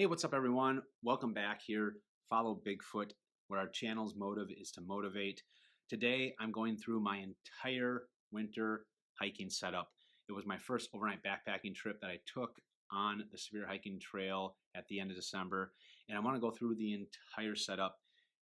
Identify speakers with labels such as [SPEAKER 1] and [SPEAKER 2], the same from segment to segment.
[SPEAKER 1] Hey, what's up everyone? Welcome back here. Follow Bigfoot, where our channel's motive is to motivate. Today, I'm going through my entire winter hiking setup. It was my first overnight backpacking trip that I took on the Severe Hiking Trail at the end of December, and I want to go through the entire setup.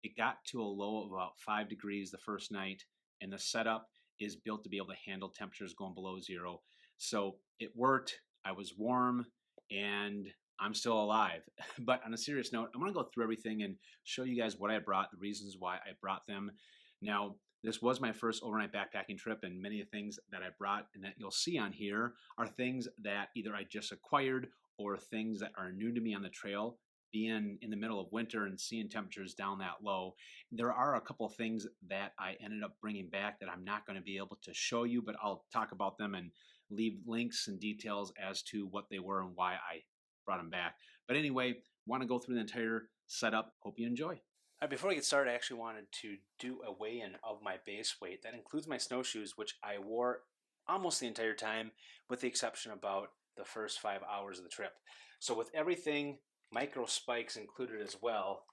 [SPEAKER 1] It got to a low of about 5 degrees the first night, and the setup is built to be able to handle temperatures going below zero. So it worked. I was warm, and I'm still alive. But on a serious note, I'm going to go through everything and show you guys what I brought, the reasons why I brought them. Now, this was my first overnight backpacking trip, and many of the things that I brought and that you'll see on here are things that either I just acquired or things that are new to me on the trail. Being in the middle of winter and seeing temperatures down that low, there are a couple of things that I ended up bringing back that I'm not going to be able to show you, but I'll talk about them and leave links and details as to what they were and why I brought them back. But anyway, want to go through the entire setup. Hope you enjoy. All right, before I get started, I actually wanted to do a weigh-in of my base weight. That includes my snowshoes, which I wore almost the entire time, with the exception about the first 5 hours of the trip. So with everything micro spikes included as well,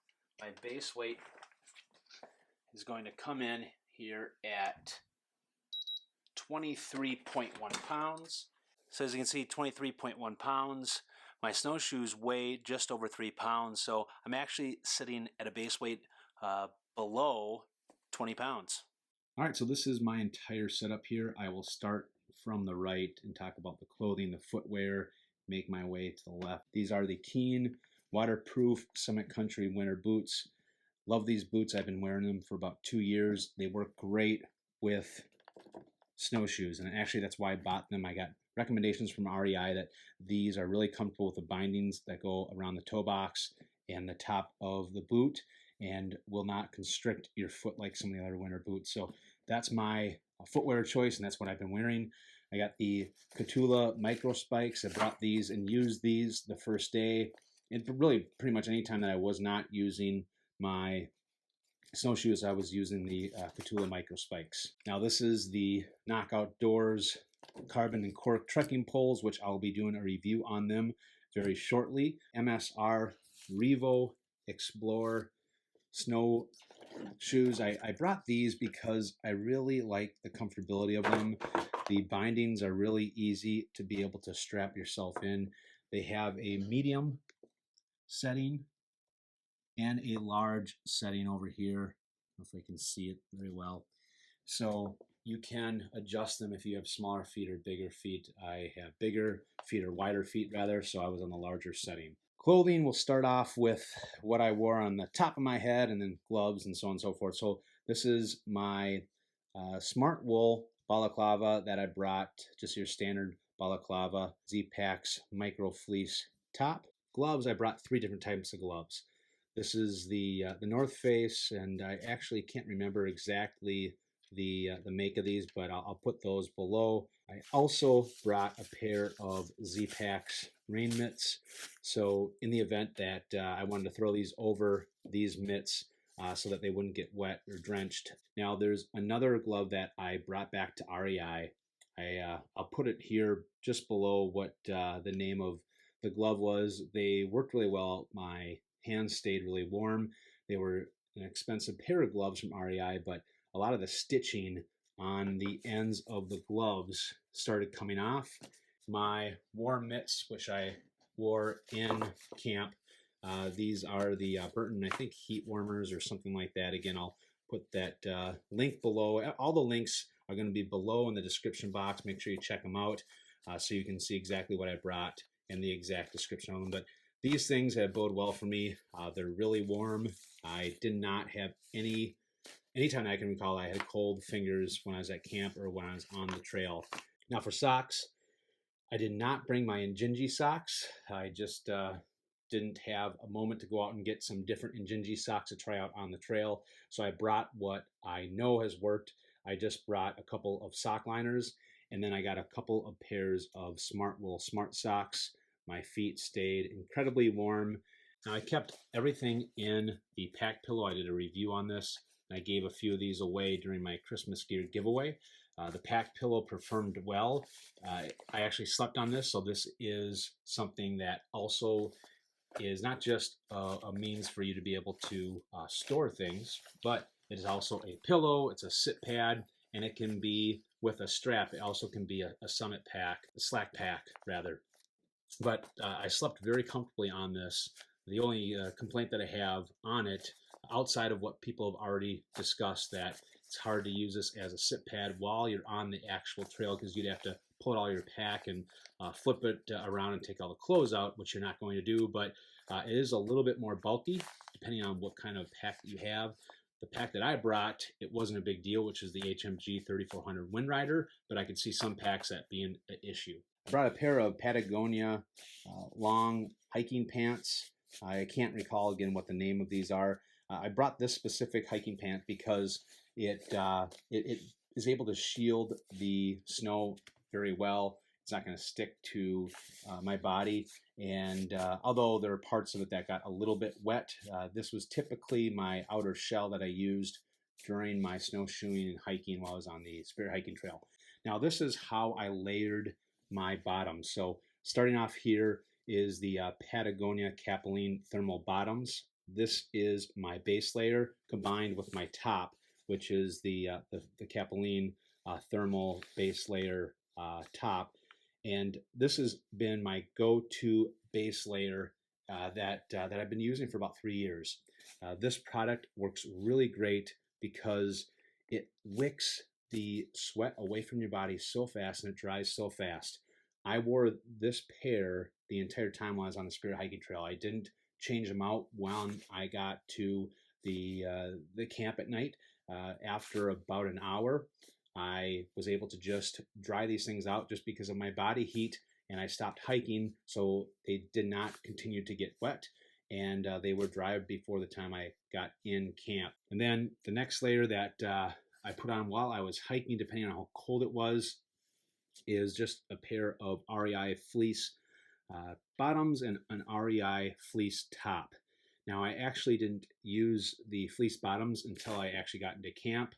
[SPEAKER 1] my base weight is going to come in here at 23.1 pounds. So as you can see, 23.1 pounds. My snowshoes weigh just over 3 pounds, so I'm actually sitting at a base weight below 20 pounds. All right, so this is my entire setup here. I will start from the right and talk about the clothing, the footwear, make my way to the left. These are the Keen waterproof Summit Country winter boots. Love these boots. I've been wearing them for about 2 years. They work great with snowshoes, and actually that's why I bought them. I got recommendations from REI that these are really comfortable with the bindings that go around the toe box and the top of the boot and will not constrict your foot like some of the other winter boots. So that's my footwear choice, and that's what I've been wearing. I got the Kahtoola MICROspikes. I brought these and used these the first day, and really pretty much any time that I was not using my snowshoes, I was using the Kahtoola MICROspikes. Now this is the Knockout Doors carbon and cork trekking poles, which I'll be doing a review on them very shortly. MSR Revo Explore snow shoes. I brought these because I really like the comfortability of them. The bindings are really easy to be able to strap yourself in. They have a medium setting and a large setting over here. I don't know if I can see it very well. So you can adjust them if you have smaller feet or bigger feet. I have bigger feet or wider feet rather, so I was on the larger setting. Clothing, will start off with what I wore on the top of my head, and then gloves and so on and so forth. So this is my Smartwool Balaclava that I brought, just your standard balaclava, Zpacks Micro-Fleece top. Gloves, I brought 3 different types of gloves. This is the North Face, and I actually can't remember exactly the make of these, but I'll put those below. I also brought a pair of Zpacks rain mitts, so in the event that I wanted to throw these over these mitts so that they wouldn't get wet or drenched. Now there's another glove that I brought back to REI. I'll put it here just below what the name of the glove was. They worked really well. My hands stayed really warm. They were an expensive pair of gloves from REI, but a lot of the stitching on the ends of the gloves started coming off. My warm mitts, which I wore in camp, these are the Burton, I think, heat warmers or something like that. Again, I'll put that link below. All the links are going to be below in the description box. Make sure you check them out so you can see exactly what I brought and the exact description of them. But these things have bode well for me. They're really warm. I did not have anytime I can recall, I had cold fingers when I was at camp or when I was on the trail. Now for socks, I did not bring my Injinji socks. I just didn't have a moment to go out and get some different Injinji socks to try out on the trail. So I brought what I know has worked. I just brought a couple of sock liners, and then I got a couple of pairs of Smartwool Smart Socks. My feet stayed incredibly warm. Now I kept everything in the pack pillow. I did a review on this. I gave a few of these away during my Christmas gear giveaway. The pack pillow performed well. I actually slept on this, so this is something that also is not just a means for you to be able to store things, but it is also a pillow, it's a sit pad, and it can be with a strap. It also can be a summit pack, a slack pack rather. But I slept very comfortably on this. The only complaint that I have on it, outside of what people have already discussed, that it's hard to use this as a sit pad while you're on the actual trail, because you'd have to pull out all your pack and flip it around and take all the clothes out, which you're not going to do. But it is a little bit more bulky, depending on what kind of pack that you have. The pack that I brought, it wasn't a big deal, which is the HMG 3400 Windrider, but I could see some packs that being an issue. I brought a pair of Patagonia long hiking pants. I can't recall again what the name of these are. I brought this specific hiking pant because it is able to shield the snow very well. It's not going to stick to my body, and although there are parts of it that got a little bit wet, this was typically my outer shell that I used during my snowshoeing and hiking while I was on the Spirit Hiking Trail. Now this is how I layered my bottoms. So starting off here is the Patagonia Capilene Thermal Bottoms. This is my base layer combined with my top, which is the Capilene Thermal Base Layer top. And this has been my go-to base layer that I've been using for about 3 years. This product works really great because it wicks the sweat away from your body so fast and it dries so fast. I wore this pair the entire time while I was on the Spirit Hiking Trail. I didn't change them out when I got to the camp at night. After about an hour, I was able to just dry these things out just because of my body heat, and I stopped hiking, so they did not continue to get wet, and they were dry before the time I got in camp. And then the next layer that I put on while I was hiking, depending on how cold it was, is just a pair of REI fleece bottoms and an REI fleece top. Now, I actually didn't use the fleece bottoms until I actually got into camp.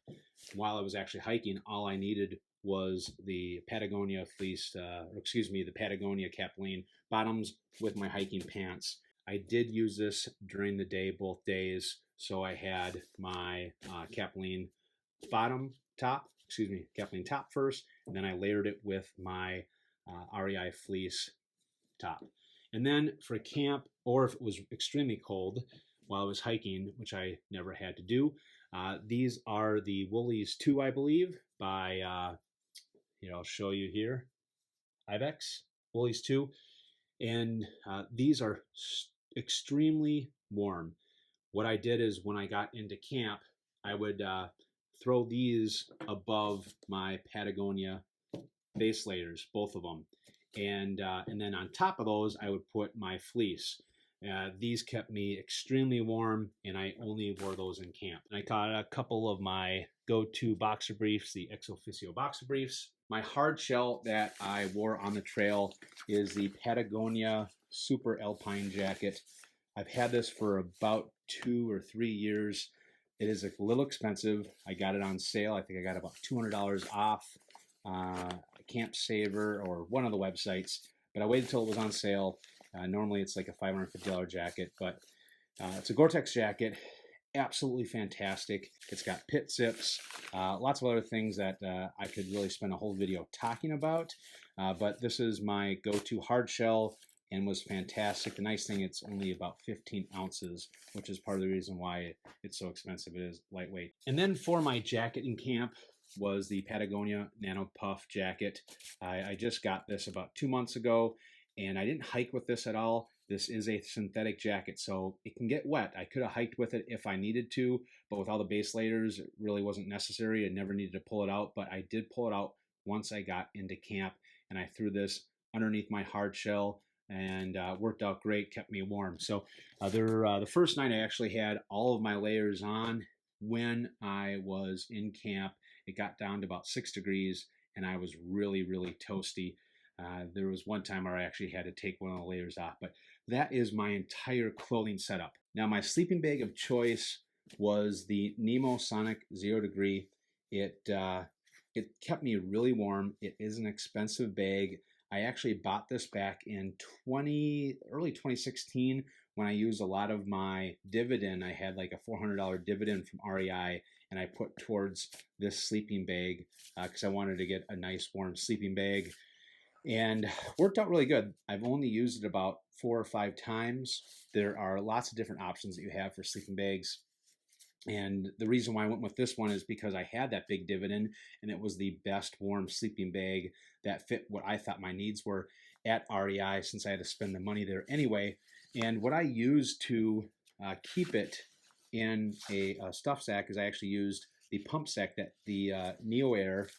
[SPEAKER 1] While I was actually hiking, all I needed was the Patagonia the Patagonia Capilene bottoms with my hiking pants. I did use this during the day, both days. So I had my Capilene Capilene top first, and then I layered it with my REI fleece top. And then for camp, or if it was extremely cold while I was hiking, which I never had to do, these are the Woolies 2, I believe, by, I'll show you here, Ibex, Woolies 2. And these are extremely warm. What I did is when I got into camp, I would throw these above my Patagonia base layers, both of them. And then on top of those, I would put my fleece. These kept me extremely warm, and I only wore those in camp. And I got a couple of my go-to boxer briefs, the Exofficio boxer briefs. My hard shell that I wore on the trail is the Patagonia Super Alpine jacket. I've had this for about 2 or 3 years. It is a little expensive. I got it on sale. I think I got about $200 off Camp Saver or one of the websites, but I waited until it was on sale. Normally it's like a $550 jacket, but it's a Gore-Tex jacket. Absolutely fantastic. It's got pit zips, lots of other things that I could really spend a whole video talking about, but this is my go-to hard shell and was fantastic. The nice thing, it's only about 15 ounces, which is part of the reason why it's so expensive. It is lightweight. And then for my jacket in camp was the Patagonia Nano Puff jacket. I just got this about 2 months ago, and I didn't hike with this at all. This is a synthetic jacket, so it can get wet. I could have hiked with it if I needed to, but with all the base layers, it really wasn't necessary. I never needed to pull it out, but I did pull it out once I got into camp, and I threw this underneath my hard shell, and worked out great, kept me warm. So the first night I actually had all of my layers on when I was in camp. It got down to about 6 degrees, and I was really, really toasty. There was one time where I actually had to take one of the layers off, but that is my entire clothing setup. Now, my sleeping bag of choice was the Nemo Sonic 0 Degree. It kept me really warm. It is an expensive bag. I actually bought this back in early 2016
[SPEAKER 2] when I used a lot of my dividend, I had like a $400 dividend from REI, and I put towards this sleeping bag because I wanted to get a nice warm sleeping bag, and worked out really good. I've only used it about 4 or 5 times. There are lots of different options that you have for sleeping bags. And the reason why I went with this one is because I had that big dividend, and it was the best warm sleeping bag that fit what I thought my needs were at REI, since I had to spend the money there anyway. And what I used to keep it in a stuff sack is I actually used the pump sack that the Neo Air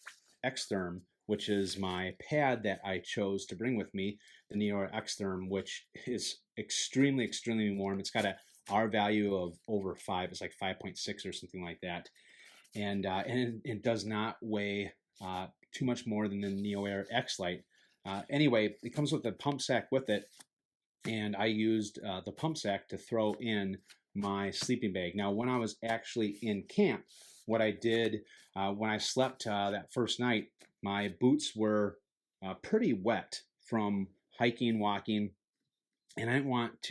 [SPEAKER 2] Xtherm, which is my pad that I chose to bring with me, the Neo Air Xtherm, which is extremely, extremely warm. It's got a R value of over 5. It's like 5.6 or something like that. And it does not weigh too much more than the Neo Air X-Lite. Anyway, it comes with a pump sack with it, and I used the pump sack to throw in my sleeping bag. Now, when I was actually in camp, what I did when I slept that first night, my boots were pretty wet from hiking, walking, and I didn't want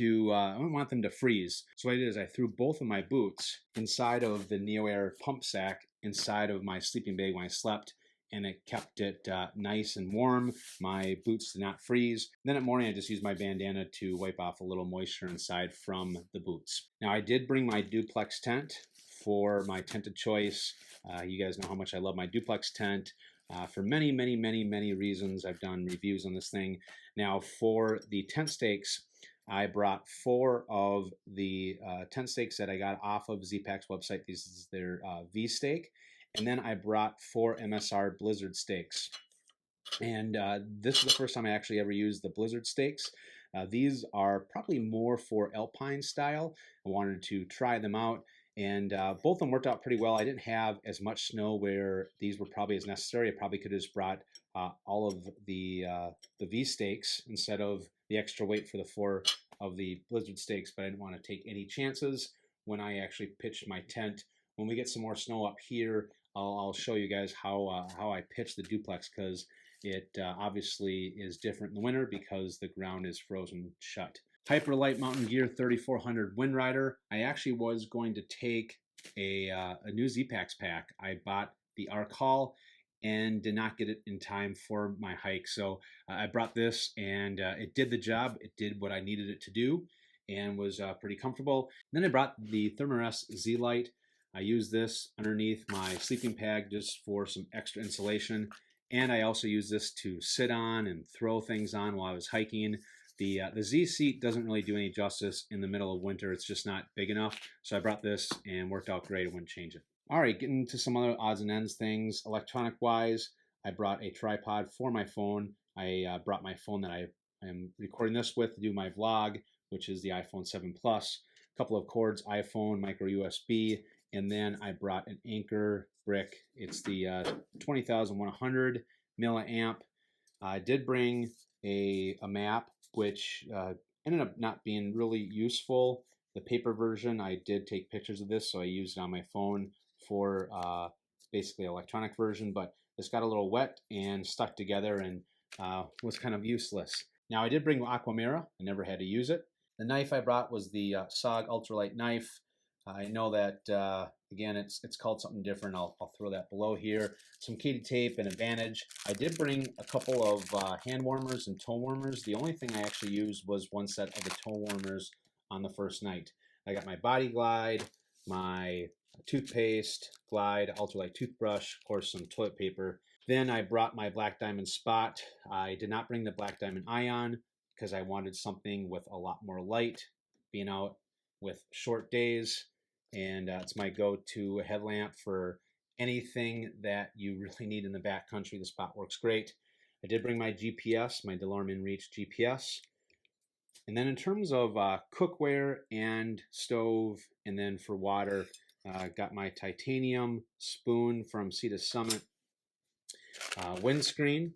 [SPEAKER 2] them to freeze. So what I did is I threw both of my boots inside of the Neo Air pump sack inside of my sleeping bag when I slept, and it kept it nice and warm. My boots did not freeze. Then at morning, I just used my bandana to wipe off a little moisture inside from the boots. Now, I did bring my Duplex tent for my tent of choice. You guys know how much I love my Duplex tent. For many, many, many, many reasons. I've done reviews on this thing. Now, for the tent stakes, I brought 4 of the tent stakes that I got off of Zpacks website. This is their V stake. And then I brought 4 MSR Blizzard stakes. And this is the first time I actually ever used the Blizzard stakes. These are probably more for Alpine style. I wanted to try them out, and both of them worked out pretty well. I didn't have as much snow where these were probably as necessary. I probably could have just brought all of the V stakes instead of the extra weight for the 4 of the Blizzard stakes, but I didn't want to take any chances when I actually pitched my tent. When we get some more snow up here, I'll show you guys how I pitch the Duplex, because it obviously is different in the winter because the ground is frozen shut. Hyperlite Mountain Gear 3400 Windrider. I actually was going to take a new Zpacks pack. I bought the Arc Haul and did not get it in time for my hike. So I brought this, and it did the job. It did what I needed it to do and was pretty comfortable. Then I brought the Therm-a-rest Zlite. I use this underneath my sleeping bag just for some extra insulation. And I also use this to sit on and throw things on while I was hiking. The Z seat doesn't really do any justice in the middle of winter. It's just not big enough. So I brought this and worked out great. I wouldn't change it. All right, getting to some other odds and ends things. Electronic wise, I brought a tripod for my phone. I brought my phone that I am recording this with to do my vlog, which is the iPhone 7 Plus. A couple of cords, iPhone, micro USB, and then I brought an Anchor brick. It's the 20,100 milliamp. I did bring a map, which ended up not being really useful. The paper version, I did take pictures of this, so I used it on my phone for basically electronic version, but this got a little wet and stuck together and was kind of useless. Now, I did bring Aquamira. I never had to use it. The knife I brought was the SOG Ultralight knife. I know that, again, it's called something different. I'll throw that below here. Some Katie tape and a bandage. I did bring a couple of hand warmers and toe warmers. The only thing I actually used was one set of the toe warmers on the first night. I got my Body Glide, my toothpaste, Glide, ultralight toothbrush, of course, some toilet paper. Then I brought my Black Diamond Spot. I did not bring the Black Diamond Ion because I wanted something with a lot more light, being out with short days. And it's my go-to headlamp for anything that you really need in the backcountry. The Spot works great. I did bring my GPS, my DeLorme InReach GPS. And then in terms of cookware and stove, and then for water, got my titanium spoon from Sea to Summit. Windscreen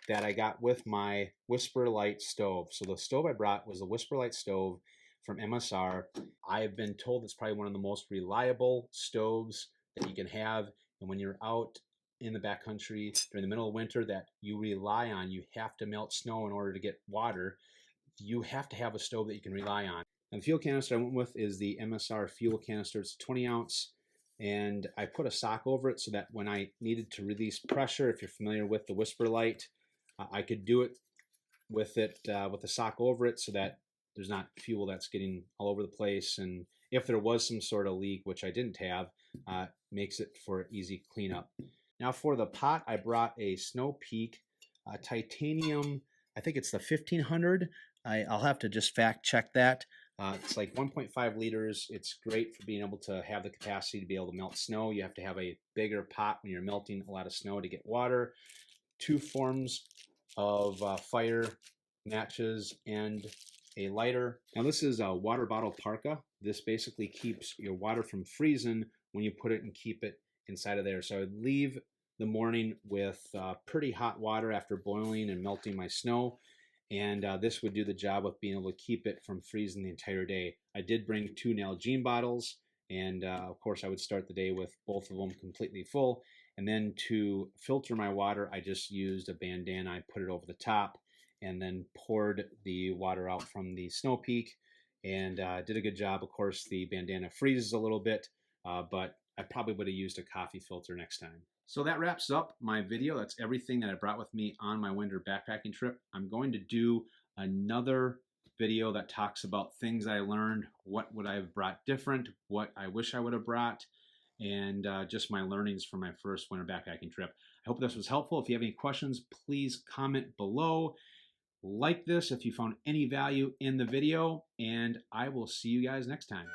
[SPEAKER 2] that I got with my Whisperlite stove. So the stove I brought was a Whisperlite stove from MSR. I've been told it's probably one of the most reliable stoves that you can have. And when you're out in the backcountry during the middle of winter that you rely on, you have to melt snow in order to get water. You have to have a stove that you can rely on. And the fuel canister I went with is the MSR fuel canister. It's 20 ounce. And I put a sock over it so that when I needed to release pressure, if you're familiar with the Whisper Light, I could do it with the sock over it so that there's not fuel that's getting all over the place. And if there was some sort of leak, which I didn't have, makes it for easy cleanup. Now for the pot, I brought a Snow Peak titanium. I think it's the 1500. I'll have to just fact check that. It's like 1.5 liters. It's great for being able to have the capacity to be able to melt snow. You have to have a bigger pot when you're melting a lot of snow to get water. 2 forms of fire, matches, and a lighter. Now this is a water bottle parka. This basically keeps your water from freezing when you put it and keep it inside of there. So I would leave the morning with pretty hot water after boiling and melting my snow. And this would do the job of being able to keep it from freezing the entire day. I did bring 2 Nalgene bottles, and of course I would start the day with both of them completely full. And then to filter my water, I just used a bandana. I put it over the top and then poured the water out from the Snow Peak, and did a good job. Of course, the bandana freezes a little bit, but I probably would have used a coffee filter next time. So that wraps up my video. That's everything that I brought with me on my winter backpacking trip. I'm going to do another video that talks about things I learned, what would I have brought different, what I wish I would have brought, and just my learnings from my first winter backpacking trip. I hope this was helpful. If you have any questions, please comment below. Like this if you found any value in the video, and I will see you guys next time.